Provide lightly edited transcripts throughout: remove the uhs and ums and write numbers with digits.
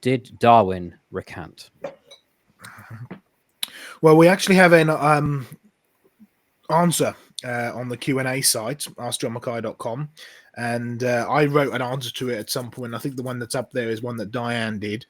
did Darwin recant? Well, we actually have an answer on the Q&A site, askjohnmackay.com, and I wrote an answer to it at some point. I think the one that's up there is one that Diane did.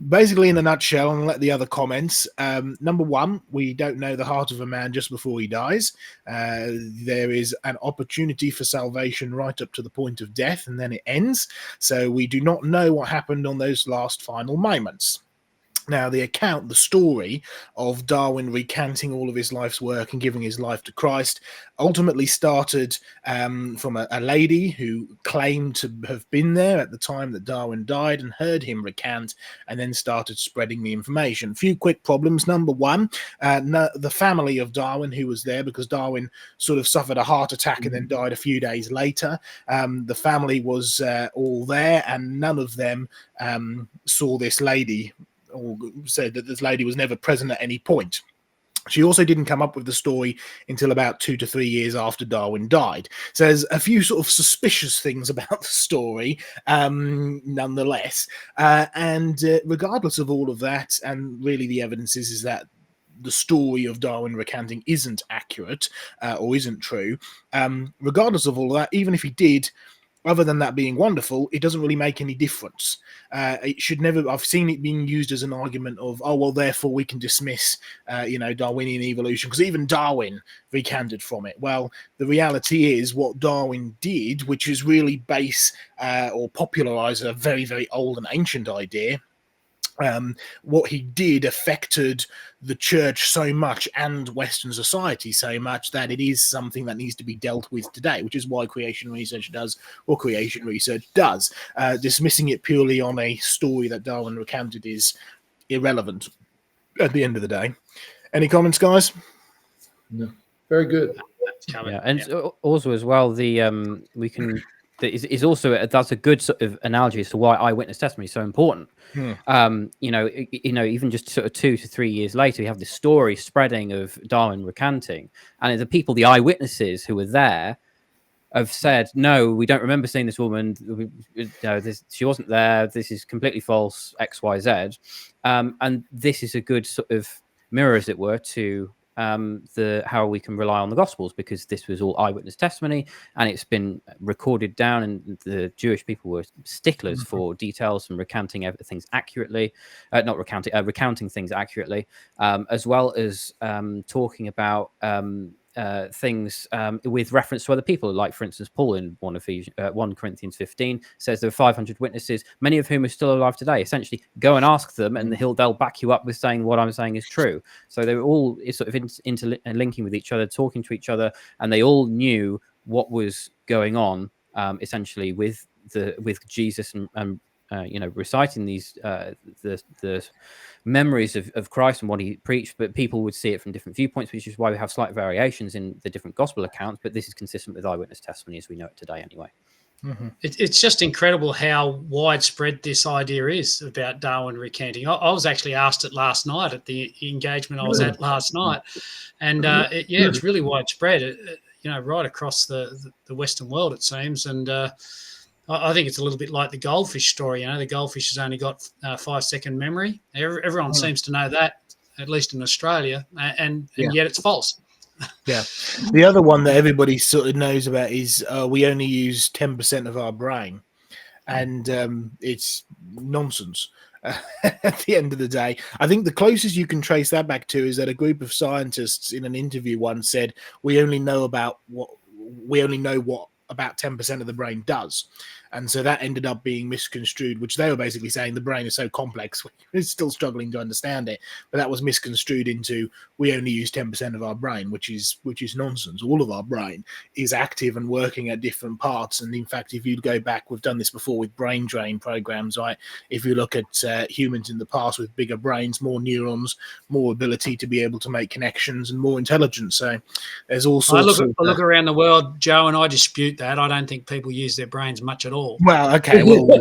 Basically, in a nutshell, and I'll let the other comments. Number one, we don't know the heart of a man just before he dies. There is an opportunity for salvation right up to the point of death, and then it ends. So we do not know what happened on those last final moments. Now, the story of Darwin recanting all of his life's work and giving his life to Christ ultimately started from a lady who claimed to have been there at the time that Darwin died and heard him recant, and then started spreading the information. A few quick problems. Number one, the family of Darwin who was there, because Darwin sort of suffered a heart attack and then died a few days later. The family was all there, and none of them saw this lady, or said that this lady was never present at any point. She also didn't come up with the story until about 2 to 3 years after Darwin died. So there's a few sort of suspicious things about the story, nonetheless. And regardless of all of that, and really the evidence is that the story of Darwin recanting isn't accurate or isn't true. Regardless of all of that, even if he did, other than that being wonderful, it doesn't really make any difference. It should never. I've seen it being used as an argument of, oh well, therefore we can dismiss, Darwinian evolution, because even Darwin recanted from it. Well, the reality is what Darwin did, which is really base or popularize a very, very old and ancient idea. What he did affected the church so much and Western society so much that it is something that needs to be dealt with today, which is why creation research does what creation research does. Dismissing it purely on a story that Darwin recanted is irrelevant at the end of the day. Any comments, guys? No. Very good. Yeah, and also as well, we can. Is also that's a good sort of analogy as to why eyewitness testimony is so important. Even just sort of 2 to 3 years later, we have this story spreading of Darwin recanting, and the eyewitnesses who were there, have said, no, we don't remember seeing this woman. She wasn't there. This is completely false. X, Y, Z, and this is a good sort of mirror, as it were, to how we can rely on the Gospels, because this was all eyewitness testimony and it's been recorded down, and the Jewish people were sticklers for details and recounting things accurately, recounting things accurately, as well as talking about things with reference to other people, like for instance Paul in 1 Corinthians 15 says there are 500 witnesses, many of whom are still alive today. Essentially, go and ask them and they'll back you up with saying what I'm saying is true. So they were all sort of interlinking with each other, talking to each other, and they all knew what was going on, essentially with Jesus and reciting these the memories of Christ and what he preached, but people would see it from different viewpoints, which is why we have slight variations in the different gospel accounts, but this is consistent with eyewitness testimony as we know it today anyway. It's just incredible how widespread this idea is about Darwin recanting. I was actually asked it last night at the engagement I was at last night, and it's really widespread, right across the Western world, it seems, and I think it's a little bit like the goldfish story. The goldfish has only got 5-second memory. Everyone seems to know that, at least in Australia, and yet it's false. Yeah. The other one that everybody sort of knows about is we only use 10% of our brain, and it's nonsense. At the end of the day, I think the closest you can trace that back to is that a group of scientists in an interview once said we only know what about 10% of the brain does. And so that ended up being misconstrued, which they were basically saying the brain is so complex, we're still struggling to understand it. But that was misconstrued into we only use 10% of our brain, which is nonsense. All of our brain is active and working at different parts. And in fact, if you go back, we've done this before with brain drain programs, right? If you look at humans in the past with bigger brains, more neurons, more ability to be able to make connections, and more intelligence. So there's all sorts I look around the world, Joe, and I dispute that. I don't think people use their brains much at all. Well, okay. Well,